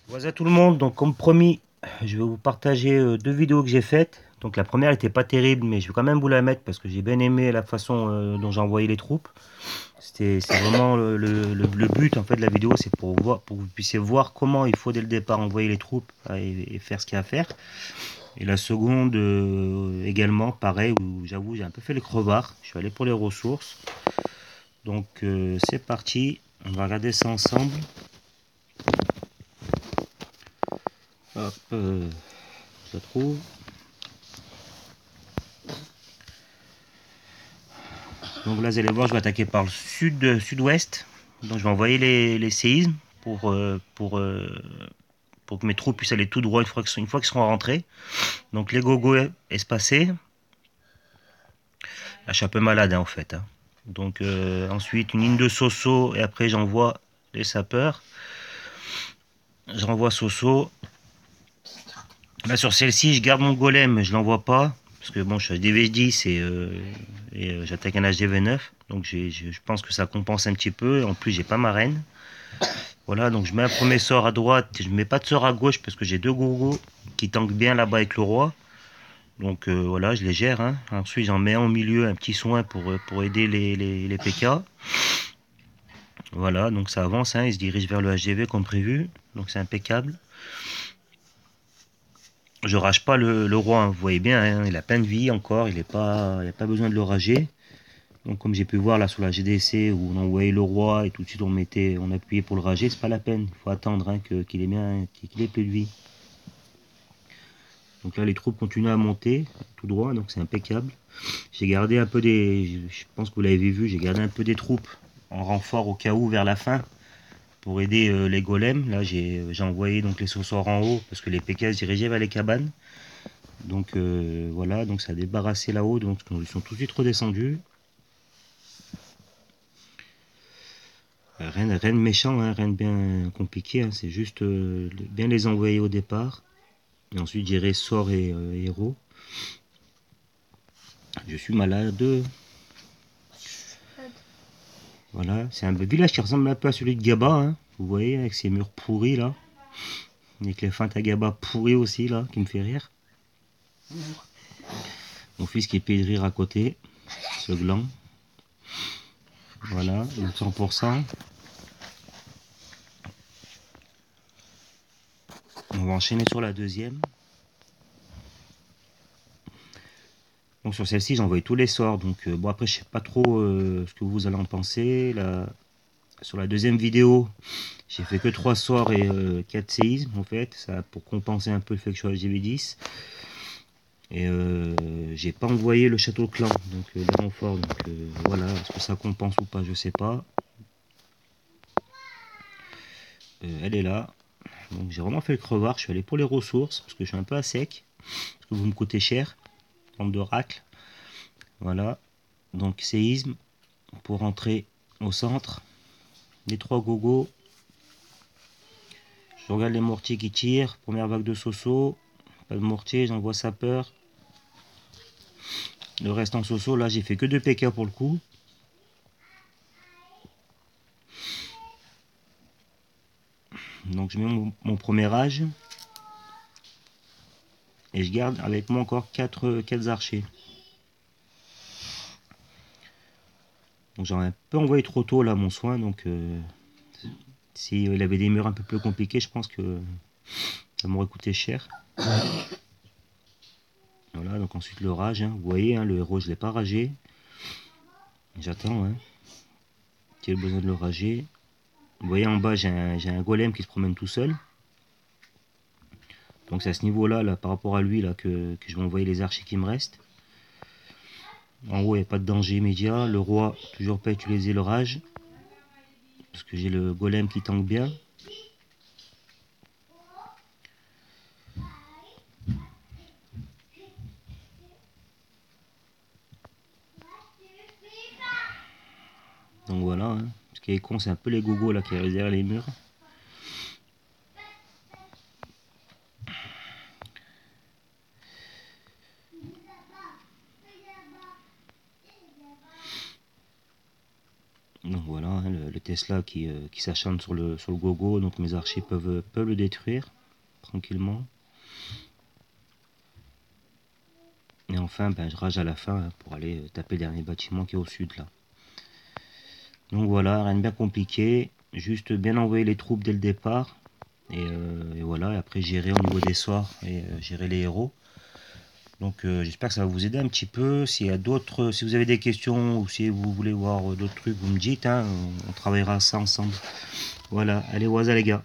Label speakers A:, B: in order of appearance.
A: Bonjour à tout le monde, donc comme promis, je vais vous partager deux vidéos que j'ai faites. Donc la première n'était pas terrible, mais je vais quand même vous la mettre parce que j'ai bien aimé la façon dont j'ai envoyé les troupes. C'est vraiment le but en fait de la vidéo, c'est pour voir, pour que vous puissiez voir comment il faut dès le départ envoyer les troupes et faire ce qu'il y a à faire. Et la seconde également, pareil, où j'avoue j'ai un peu fait le crevard. Je suis allé pour les ressources. Donc c'est parti, on va regarder ça ensemble. Hop, je la trouve. Donc là, vous allez voir, je vais attaquer par le sud-ouest. Donc je vais envoyer les séismes pour que mes troupes puissent aller tout droit une fois qu'ils seront rentrés. Donc les gogos espacés. Là, je suis un peu malade en fait, hein. Donc ensuite une ligne de Soso et après j'envoie les sapeurs. Je renvoie Soso. Là sur celle-ci, je garde mon golem, je l'envoie pas. Parce que bon, je suis à DV10 et j'attaque un HDV9. Donc je pense que ça compense un petit peu. Et en plus, j'ai pas ma reine. Voilà, donc je mets un premier sort à droite, je mets pas de sort à gauche parce que j'ai deux gourgos qui tankent bien là-bas avec le roi. Donc voilà, je les gère, hein. Ensuite, j'en mets un au milieu, un petit soin pour aider les PK. Voilà, donc ça avance, hein, ils se dirigent vers le HGV comme prévu. Donc c'est impeccable. Je rage pas le roi, hein, vous voyez bien, hein, il a plein de vie encore, il n'y a pas besoin de le rager. Donc comme j'ai pu voir là sur la GDC où on envoyait le roi et tout de suite on appuyait pour le rager, c'est pas la peine. Il faut attendre hein, qu'il ait bien, qu'il ait plus de vie. Donc là, les troupes continuent à monter tout droit, donc c'est impeccable. J'ai gardé un peu je pense que vous l'avez vu, j'ai gardé un peu des troupes en renfort au cas où vers la fin pour aider les golems. Là, j'ai envoyé donc les sausseurs en haut parce que les PK se dirigeaient vers les cabanes. Donc voilà, donc ça a débarrassé là-haut, donc ils sont tout de suite redescendus. Rien de méchant, hein, rien de bien compliqué, hein, c'est juste bien les envoyer au départ. Et ensuite gérer sort et héros. Je suis malade. Voilà, c'est un village qui ressemble un peu à celui de Gaba, hein. Vous voyez, avec ses murs pourris là. Avec les feintes à Gaba pourries aussi là, qui me fait rire. Mon fils qui est payé de rire à côté, ce gland. Voilà, donc 100%. On va enchaîner sur la deuxième. Donc sur celle-ci, j'ai envoyé tous les sorts. Donc bon, après, je sais pas trop ce que vous allez en penser. Là, sur la deuxième vidéo, j'ai fait que 3 sorts et 4 séismes en fait. Ça pour compenser un peu le fait que je sois à GV10. Et j'ai pas envoyé le château clan, donc les renforts. Donc voilà, est-ce que ça compense ou pas, je sais pas. Elle est là. Donc j'ai vraiment fait le crevard. Je suis allé pour les ressources parce que je suis un peu à sec. Parce que vous me coûtez cher. Bande de racles. Voilà. Donc séisme pour rentrer au centre. Les trois gogos. Je regarde les mortiers qui tirent. Première vague de Soso. Pas de mortier, j'envoie sapeur. Le reste en Soso. Là j'ai fait que 2 PK pour le coup. Donc je mets mon premier âge. Et je garde avec moi encore 4 archers. Donc j'en ai un peu envoyé trop tôt là mon soin. Donc s'il avait des murs un peu plus compliqués, je pense que ça m'aurait coûté cher. Voilà, donc ensuite le rage. Hein. Vous voyez, hein, le héros je ne l'ai pas ragé. J'attends. Hein, qu'il ait besoin de le rager. Vous voyez en bas, j'ai un golem qui se promène tout seul. Donc c'est à ce niveau-là, là, par rapport à lui, là, que je vais envoyer les archers qui me restent. En haut, il n'y a pas de danger immédiat. Le roi, toujours pas utiliser le rage. Parce que j'ai le golem qui tank bien. Donc voilà. Hein. Ce qui est con, c'est un peu les gogos là qui restent derrière les murs. Donc voilà, hein, le Tesla qui s'acharne sur le gogo, donc mes archers peuvent le détruire tranquillement. Et enfin, ben, je rage à la fin, hein, pour aller taper le dernier bâtiment qui est au sud là. Donc voilà, rien de bien compliqué, juste bien envoyer les troupes dès le départ. Et voilà, et après gérer au niveau des sorts et gérer les héros. Donc j'espère que ça va vous aider un petit peu. S'il y a d'autres, si vous avez des questions ou si vous voulez voir d'autres trucs, vous me dites, hein, on travaillera ça ensemble. Voilà, allez, waza les gars.